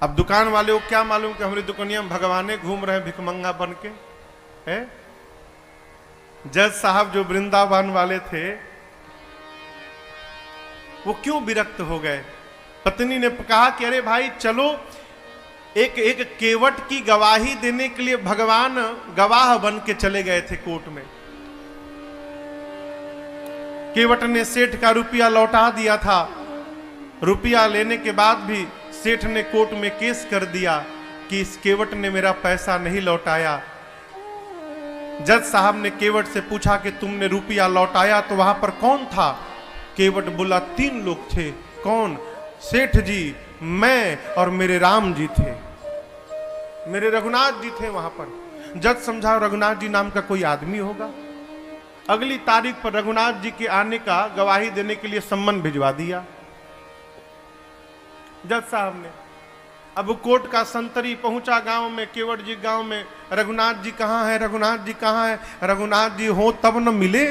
अब दुकान वाले को क्या मालूम कि हमारी दुकानिया में भगवाने घूम रहे हैं भिखमंगा बन के है। जज साहब जो वृंदावन वाले थे वो क्यों विरक्त हो गए। पत्नी ने कहा कि अरे भाई चलो, एक एक केवट की गवाही देने के लिए भगवान गवाह बन के चले गए थे कोर्ट में। केवट ने सेठ का रुपया लौटा दिया था। रुपया लेने के बाद भी सेठ ने कोर्ट में केस कर दिया कि इस केवट ने मेरा पैसा नहीं लौटाया। जज साहब ने केवट से पूछा कि तुमने रुपया लौटाया तो वहां पर कौन था। केवट बोला 3 लोग थे। कौन? सेठ जी, मैं और मेरे राम जी थे, मेरे रघुनाथ जी थे वहां पर। जज समझा रघुनाथ जी नाम का कोई आदमी होगा। अगली तारीख पर रघुनाथ जी के आने का गवाही देने के लिए सम्मन भिजवा दिया जज साहब ने। अब कोर्ट का संतरी पहुंचा गांव में, केवट जी गांव में, रघुनाथ जी कहां है, रघुनाथ जी कहां है, रघुनाथ जी हो तब न मिले।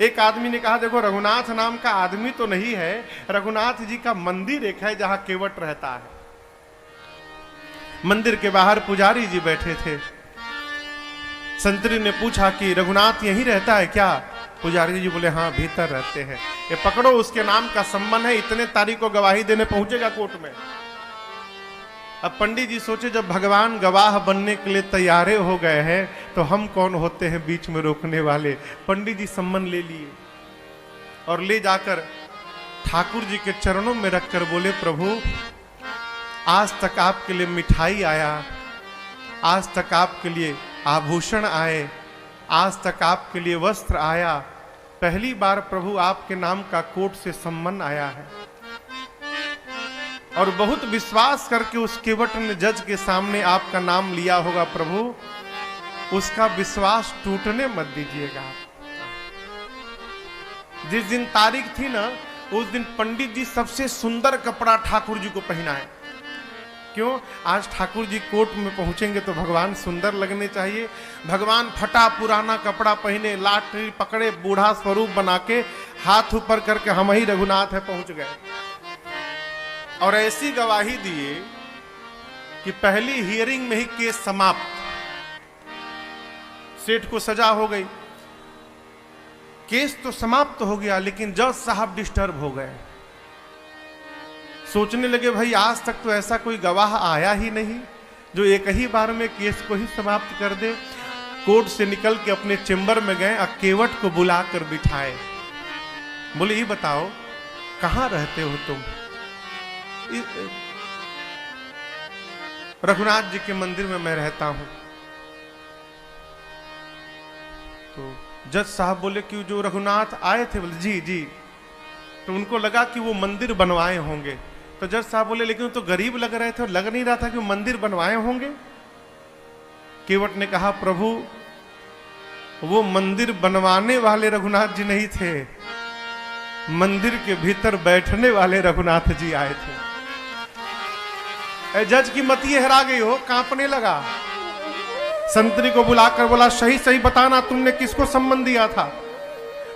एक आदमी ने कहा देखो रघुनाथ नाम का आदमी तो नहीं है, रघुनाथ जी का मंदिर एक है जहां केवट रहता है। मंदिर के बाहर पुजारी जी बैठे थे। संतरी ने पूछा कि रघुनाथ यहीं रहता है क्या? पुजारी जी बोले हाँ भीतर रहते हैं। ये पकड़ो, उसके नाम का संबंध है, इतने तारीख को गवाही देने पहुंचेगा कोर्ट में। अब पंडित जी सोचे जब भगवान गवाह बनने के लिए तैयारे हो गए हैं तो हम कौन होते हैं बीच में रोकने वाले। पंडित जी सम्मन ले लिए और ले जाकर ठाकुर जी के चरणों में रखकर बोले प्रभु आज तक आपके लिए मिठाई आया, आज तक आपके लिए आभूषण आए, आज तक आपके लिए वस्त्र आया, पहली बार प्रभु आपके नाम का कोर्ट से सम्मन आया है। और बहुत विश्वास करके उस केवट ने जज के सामने आपका नाम लिया होगा प्रभु, उसका विश्वास टूटने मत दीजिएगा। जिस दिन तारीख थी ना उस दिन पंडित जी सबसे सुंदर कपड़ा ठाकुर जी को पहनाए। क्यों? आज ठाकुर जी कोर्ट में पहुंचेंगे तो भगवान सुंदर लगने चाहिए। भगवान फटा पुराना कपड़ा पहने, लाठी पकड़े, बूढ़ा स्वरूप बना के हाथ ऊपर करके हम ही रघुनाथ है पहुंच गए। और ऐसी गवाही दिए कि पहली हियरिंग में ही केस समाप्त। सेठ को सजा हो गई, केस तो समाप्त हो गया, लेकिन जज साहब डिस्टर्ब हो गए। सोचने लगे भाई आज तक तो ऐसा कोई गवाह आया ही नहीं जो एक ही बार में केस को ही समाप्त कर दे। कोर्ट से निकल के अपने चेंबर में गए, केवट को बुलाकर बिठाए। बोले ये बताओ कहां रहते हो तुम? रघुनाथ जी के मंदिर में मैं रहता हूं। तो जज साहब बोले कि जो रघुनाथ आए थे? बोले जी जी। तो उनको लगा कि वो मंदिर बनवाए होंगे। तो जज साहब बोले लेकिन तो गरीब लग रहे थे और लग नहीं रहा था कि वो मंदिर बनवाए होंगे। केवट ने कहा प्रभु वो मंदिर बनवाने वाले रघुनाथ जी नहीं थे, मंदिर के भीतर बैठने वाले रघुनाथ जी आए थे। जज की मति हरा गई हो, कांपने लगा। संतरी को बुलाकर बोला सही सही बताना तुमने किसको सम्मन दिया था?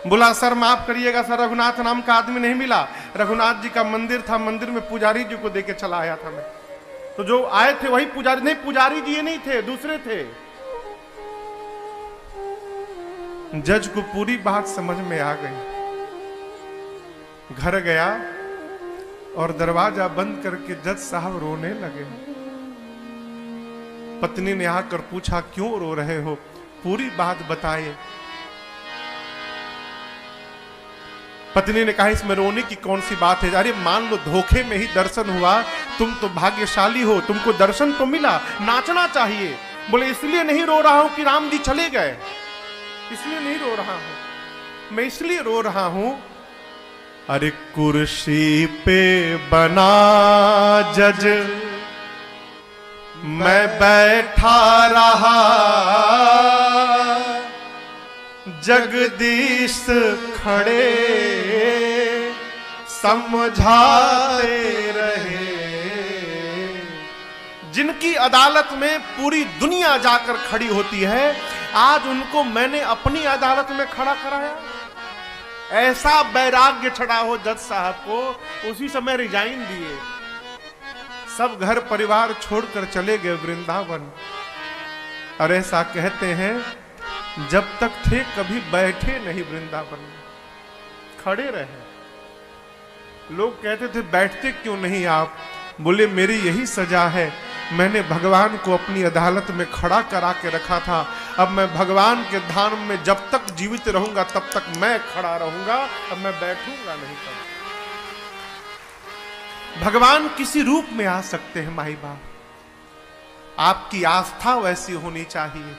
बोला सर माफ करिएगा सर, रघुनाथ नाम का आदमी नहीं मिला, रघुनाथ जी का मंदिर था, मंदिर में पुजारी जी को देके चला आया था मैं। तो जो आए थे वही पुजारी, नहीं पुजारी जी ये नहीं थे, दूसरे थे। जज को पूरी बात समझ में आ गई। घर गया और दरवाजा बंद करके जज साहब रोने लगे। पत्नी ने आकर पूछा क्यों रो रहे हो? पूरी बात बताए। पत्नी ने कहा इसमें रोने की कौन सी बात है? अरे मान लो धोखे में ही दर्शन हुआ, तुम तो भाग्यशाली हो, तुमको दर्शन तो मिला, नाचना चाहिए। बोले इसलिए नहीं रो रहा हूं कि राम जी चले गए, इसलिए नहीं रो रहा हूं, मैं इसलिए रो रहा हूं अरे कुर्सी पे बना जज मैं बैठा रहा, जगदीश खड़े समझाते रहे। जिनकी अदालत में पूरी दुनिया जाकर खड़ी होती है, आज उनको मैंने अपनी अदालत में खड़ा कराया। ऐसा वैराग्य चढ़ा हो जज साहब को, उसी समय रिजाइन दिए। सब घर परिवार छोड़कर चले गए वृंदावन। और ऐसा कहते हैं जब तक थे कभी बैठे नहीं वृंदावन में, खड़े रहे। लोग कहते थे बैठते क्यों नहीं आप? बोले मेरी यही सजा है, मैंने भगवान को अपनी अदालत में खड़ा करा के रखा था, अब मैं भगवान के धाम में जब तक जीवित रहूंगा तब तक मैं खड़ा रहूंगा, अब मैं बैठूंगा नहीं। कभी भगवान किसी रूप में आ सकते हैं माई बाप, आपकी आस्था वैसी होनी चाहिए।